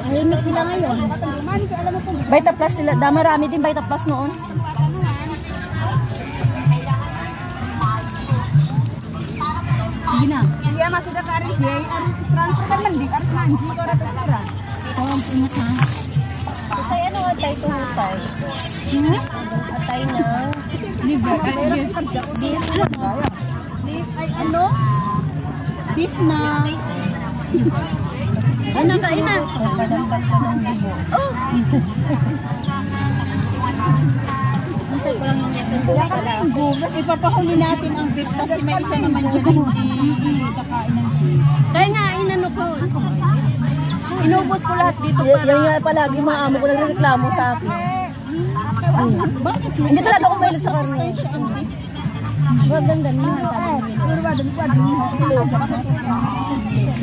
Limit sila ngayon. Vita Plus sila. Marami din Vita Plus noon. Sige na. Iya masih ada karir dia. Transfer kan mending harus mandi kalau ada terserah. Tawang ingat na. Kasi ano atay to husay? Atay na. Libre. Beef. Ay ano? Beef na. Ano kain na? Padamdag ka ng libo. Oh! Ipapahuli natin ang beef kasi may isa naman dyan hindi kakain ng beef. Kaya nga, inano ko. Inubos ko lahat dito para... Yan nga palagi mga amo ko nagreklamo sa akin. Bakit? Hindi talaga ako mahilig sa karne. Maganda niya, sabi niya.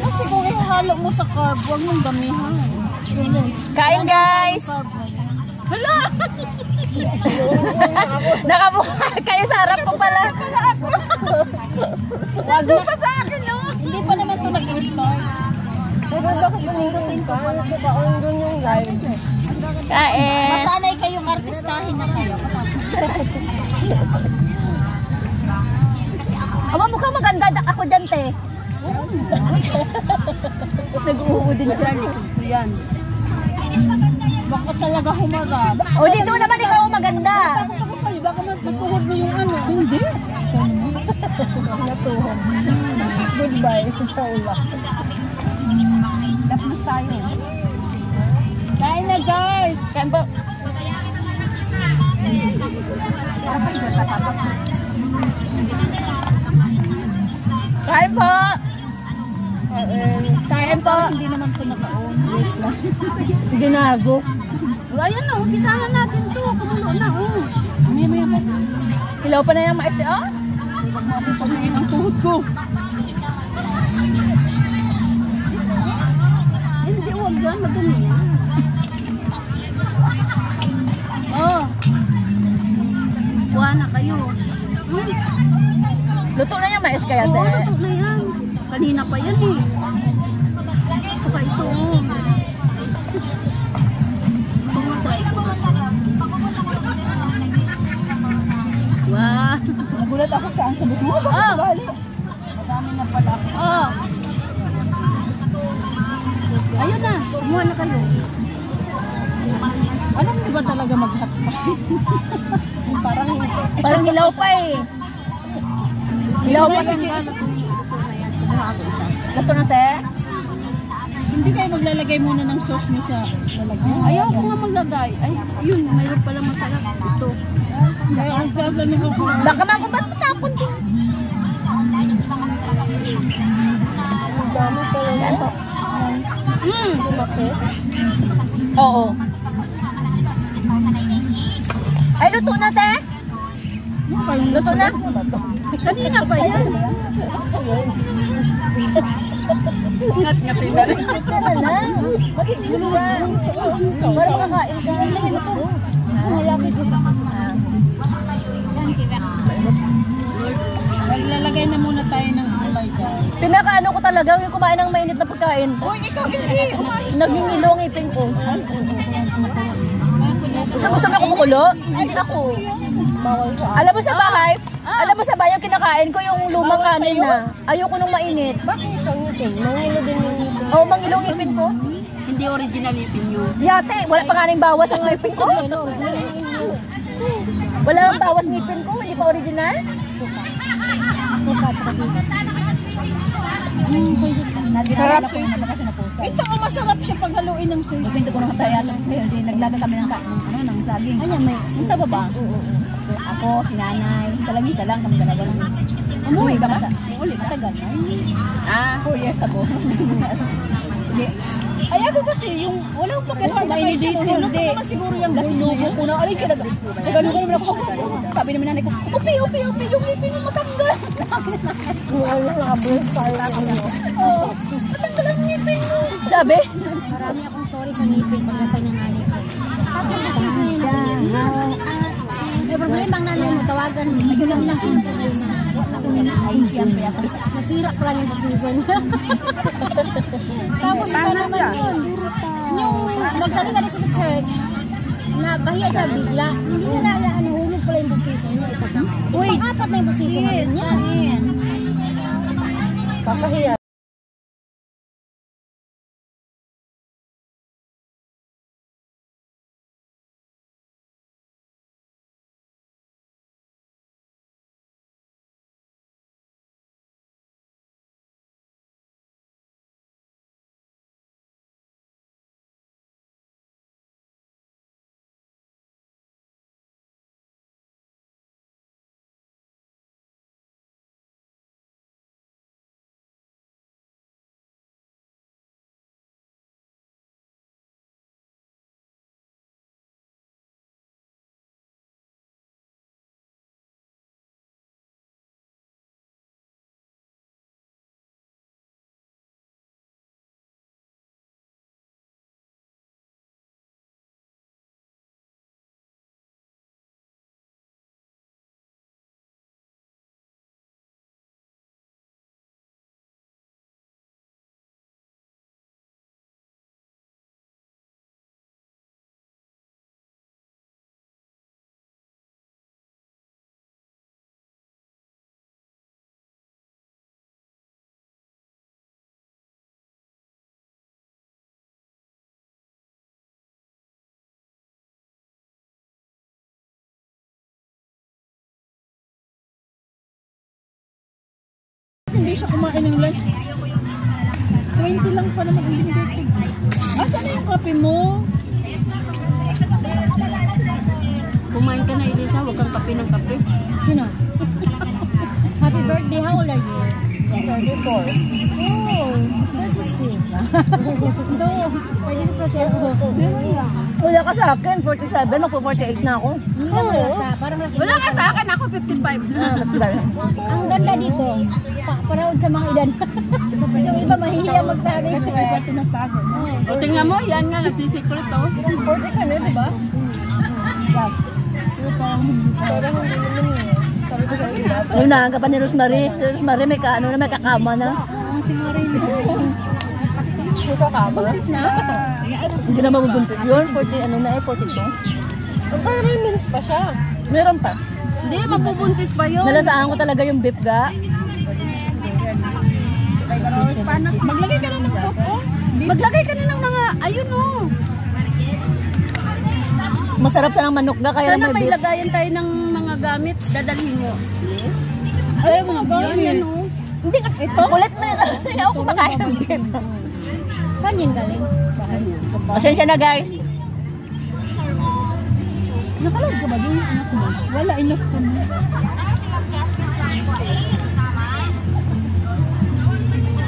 Kasi kung ihalo mo sa carb, huwag mong damihan. Kain guys! Hala! Nakabuka kayo sa harap ko pala. Nandun pa sa akin, no? Hindi pa naman ito nag-start. Pero bakit pinigutin ka? Kaon doon yung live. Kain! Masanay kayong artistahin na kayo. Aba, mukhang maganda ako dyan, te. Nag-uuho din siya. Yan. Baka talaga humarap. O, dito naman ikaw maganda. Ako kayo, baka matuhod mo yung ano. Hindi. Natuhon. Goodbye. Inshallah. Lapos tayo. Kain na, guys. Kain po. Kain po. Kain po. Hindi naman ito naka-on. Ginago. Ayan na, umpisahan natin ito. Kumulo na, oh. Hilaw pa na yung maite, oh. Pagkain ang tuhod ko. Hindi, huwag yan. Madumi yan. Oh. Kuha na kayo. Luto na yung mais kaya, Oo, te. luto na yan. Kanina pa yan eh. Saka ito, oh. Wow. Nagulat ako saan sa buto. Oh. Madami na pala ako. Oh. Ayun na. Kumuha na kayo. Alam niyo ba talaga mag-hotpot? Parang hilaw pa eh. Hilaw pa Ayun yun. na. Kumuha ako isa. Luto na, te. Hindi kayo maglalagay muna ng sauce niyo sa lalagyan. Ayaw ko nga maglagay. Ay, yun. Mayroon pala masarap. Ito. Kaya ang sauce na niyo ko. Baka man kung ba't matapon ko. Dami pa lang. Yan po. Lumaki. Oo. Ay, luto na, te. Luto na. Kanina pa yan. Ngat-ngatin na rin. Ka na lang. Bakit sila? Parang kakain ka. Malaki ko sa Maglalagay na muna tayo ng gulay, guys. Pinakaano ko talaga yung kumain ng mainit na pagkain. Uy, ikaw hindi. Nagingilo ang ipin ko. Gusto mo ako kumukulo? Hindi ako. bawal ko. Alam mo sa bahay, alam mo sa bahay ang kinakain ko yung lumang kanin na. Ayoko nung mainit. Bakit ang ngipin? Mangilo din yung ngipin. Oo, mangilong ipin ko. Hindi original ipin yun. Yate, wala pa nga nang bawas ang ipin ko. Wala ang bawas ngipin ko, hindi pa original. Sarap. Ito, masarap siya pag haluin ng sauce. Hindi ko naman tayo alam sa'yo. Hindi, naglaga kami ng saging. Ano may? Sa baba? Ako, si nanay. Isa lang, kami dalawa lang. Umuwi ka ba? Ulit, matagal na. 4 years ago. Hindi. Ay, ako kasi, yung walang pakiramdam na kayo dito. Hindi. Naman siguro yung sinubo ko na. Alay, kaya nagano ko naman ako. Sabi naman nanay ko, upi, yung ngipin mo matanggal. Wala, nakabulit pa lang. Oo, matanggal ang ngipin mo. Sabi? Marami akong story sa ngipin pagkatay ng nanay ko. Tapos kasi sa nila. problema ang nanay mo, tawagan mo. Ayun lang lang ang problema. Ay, siyempre ako. Nasira pala yung businessan. Tapos isa naman yun. Yung nagsali ka rin siya sa church, na bahiya siya bigla. Hindi niya naalaan, nahulog pala yung businessan niya. Uy! Pang-apat na yung businessan niya. Papahiya. Hindi siya kumain ng lunch. 20 lang pa naman ang binigay. Asan na yung kape mo? Kumain ka na, Elisa. Huwag kang kape ng kape. Sino? Happy birthday, how old are you? 34. Oh, 36. No, 36 kasi ako. Wala ka sa akin. 47. Magpo-48 na ako. Hindi na malata. Parang laki. Wala ka sa akin. Ako 55. Ang ganda dito. Paraod sa mga edad. Yung iba mahihiya magsabi. O tingnan mo, yan nga. Nagsisikret oh. 40 ka na, diba? Ayun na, ang kapan ni Rosemary. Si Rosemary may kakama na. Si Marie. May kakama? Hindi na mabubuntot yun. 40, ano na eh, 42. Parang may minutes pa siya. Meron pa. Hindi, magbubuntis pa yun. Nalasaan ko talaga yung beef ga. Maglagay ka na ng coco. Maglagay ka na ng mga, ayun oh. Masarap sa ng manok ga, kaya Sana may may beef. lagayan tayo ng mga gamit. Dadalhin mo. Yes. Ay, mga Yan, yan oh. Hindi ka, ito? Kulit na ito. Hindi ako kumakain ng beef. Saan yun galing? Pasensya na guys. Nakalag ka ba doon yung anak mo? Wala, enough ko na.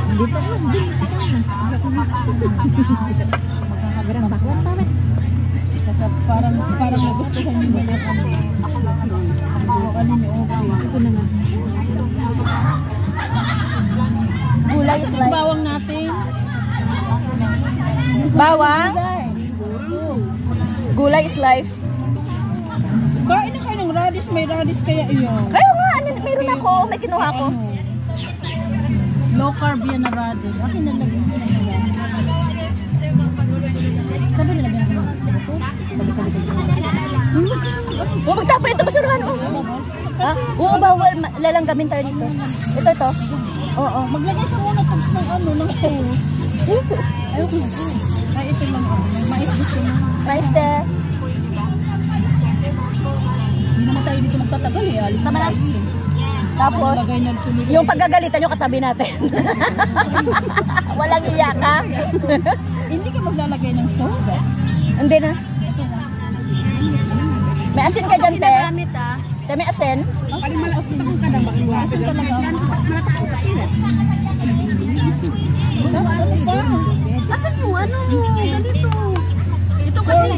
Hindi pa rin. Hindi pa rin. Makakagarang bakwan pa rin. Kasi parang nagustuhan niyo na kami. Ano niyo, okay. Ito na nga. Gulay is Asan yung life. bawang natin? Bawang? Gulay is life. Kain na kayo ng radish. May radish kaya iyon. Kayo nga, ano, meron ako. May kinuha ko. Low carb yan na radish. Akin na lagyan ko na yan. Sabi nila ba yung Oh, magtapon ito, basurahan. Oh. Ha? Oo, bawal. Lalanggamin tayo dito. Ito. Oo. Maglagay ka muna tapos ng ano, ng sauce. Ayoko na. Ay, ito lang ako. Mais gusto na. Nice de. Hindi naman tayo dito magtatagal eh. Alis Tama na. tayo. Tapos, Maglagay ng tuloy. yung paggagalitan nyo katabi natin. Walang iyak ha? Hindi ka maglalagay ng sauce. Hindi na. May asin ka dyan, te. Ginagamit ah. Te, may asin. Pali malasin ka na mag-iwasin talaga. Asan yung ano? Ganito. Ito kasi.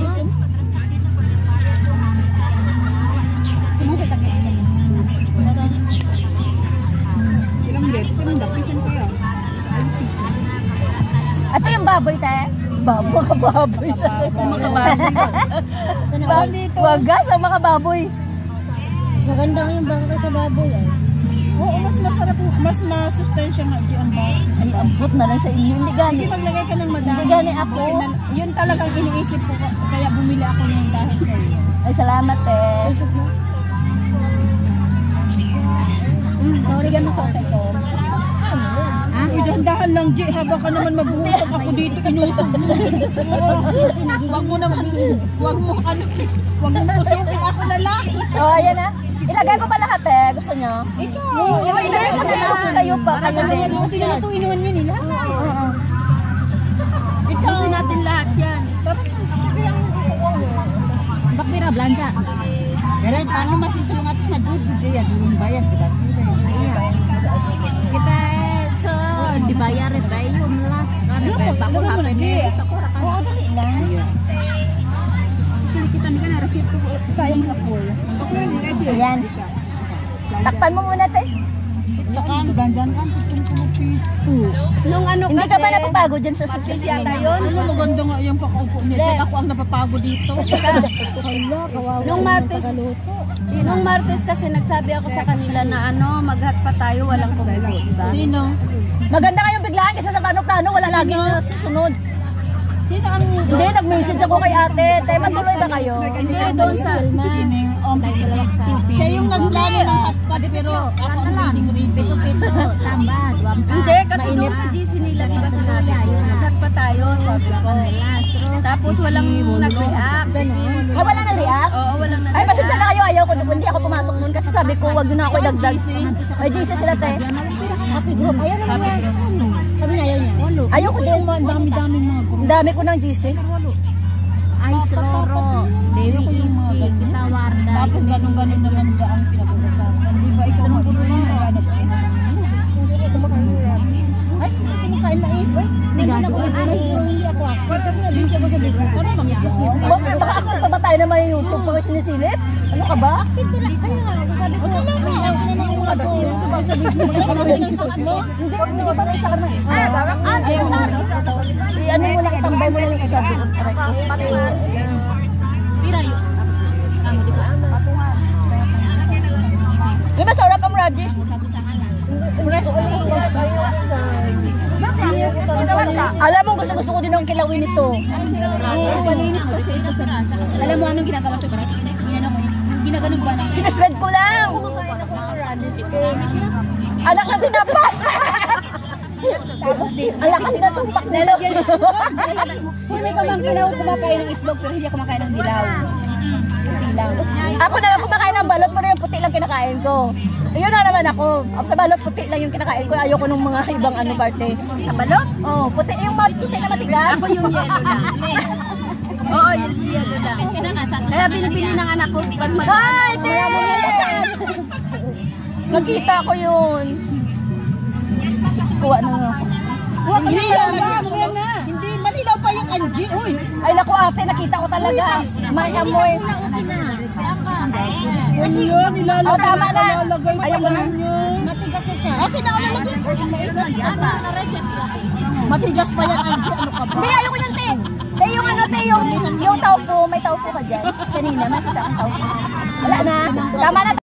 Ito yung baboy, te. Makababoy. Makababoy. Wagas ang makababoy. Maganda yung bangka sa baboy ay. Oo, mas masarap, mas masustansya nga di ang bawat isa. Ay, ampot na lang sa inyo. Hindi Hindi gani. maglagay ka ng madami. Hindi gani ako. Yun talagang iniisip ko, kaya bumili ako ng dahil sa iyo. Ay, salamat eh. Sorry ganun ko sa ito. Uy, dahan-dahan lang, G. Habang ka naman mabuhusap ako dito, inusap mo. Wag mo naman, wag mo usapin ako na lang. Oh, ayan na. Ilagay ko pa lahat eh. Gusto nyo? Ikaw. Oo, ilagay ko na lahat. Kayo pa. Kayo din. Ito inuwan yun nila. Ikaw. Kasi natin lahat yan. Bakbira, blanja. Pero paano masitulong atas madudu siya? Durong bayad, diba? Kita so dibayar ba yung last ano ba bakul hapon ni sa kura kan. Oo, dali lang. Kita ni ka na receipt ko sayang sa full. Ayan. Takpan mo muna, te. Kan, belanjaan kan, Nung ano Hindi ka ba napapagod dyan sa social yata media? yun? Ano maganda nga yung pakaupo niya. Diyan ako ang napapagod dito. Nung Martes kasi nagsabi ako sa kanila na ano, maghat pa tayo, walang kumibo, diba? Sino? Maganda kayong biglaan kasi sa plano-plano, wala lagi na susunod. Sino ang... Hindi, nag-message ako kay ate. Tay, matuloy ba kayo? Hindi, doon sa... Ining Siya yung nagplano ng hotpot pero ako ang reading. Tambad, Hindi, kasi doon sa GC nila, diba sa Loli, maghat pa tayo, sabi ko. Tapos walang nag-react. Ah, wala nag-react? Oo, walang Ay, nag-react. pasensya na kayo. Ayaw ko, hindi ako pumasok nun kasi sabi ko, wag yun na ako idagdag. May GC sila, te. Happy group. Ayaw naman niya. Sabi niya, ayaw niya. Ayaw ko din. Ang dami-dami mga group. Ang dami ko ng GC. Ice Roro, Dewi Inchi, Kita Warda. Tapos ganun-ganun naman dyan ang pinag-usapan. Di ba ikaw mag-usapan sa ganap? Ay, kinakain na is. Nandun ako. Hindi ako ako. Kasi busy ako sa business. Ano bang business? Bakit? Baka ako pa ba tayo naman yung YouTube pag sinisilip? Ano ka ba? Active ka na. Kaya nga, sabi ko, ang ina na yung mga business. Sa business. Hindi, hindi ba rin sa kanila? Ano mo lang, itambay mo lang yung kasabi. Pira yun. Kamu dito. Di ba sarap ang Raji? Alam mo, gusto ko din ang kilawin ito. Palinis kasi ito sa nasa. Alam mo anong ginagawa ko? Ginaganon ba na? Sinusred ko lang. Anak na tinapa. Anak kasi natumpak nila. Hindi pa mang dilaw kumakain ng itlog pero hindi ako kumakain ng dilaw. Puti lang. Ako na lang kumakain ng balot pero yung puti lang kinakain ko. Ayun na naman ako. Sa balot puti lang yung kinakain ko. Ayoko nung mga ibang ano parte. Sa balot? Oh, puti yung puti na matigas. Ako yung yellow lang. Oo, yung yellow lang. Kaya binibili ng anak ko pag Ay, Tess! Nakita ko yun. Kuha na nga. Hindi, Manilaw pa yung Angie. Uy, Ay, naku ate, nakita ko talaga. May amoy. ano yun? Nilalagay. Oh, tama na. Nilalagay pa Ayaw ko na. lang yun. matigas na siya. Okay na, lalagay. Matigas pa yan, Angie. Ano ka ba? Hindi, ayaw ko yun, te. Te, yung ano, te, yung tofu. May tofu ka dyan. Kanina, makita ang tofu. Wala na. Tama na.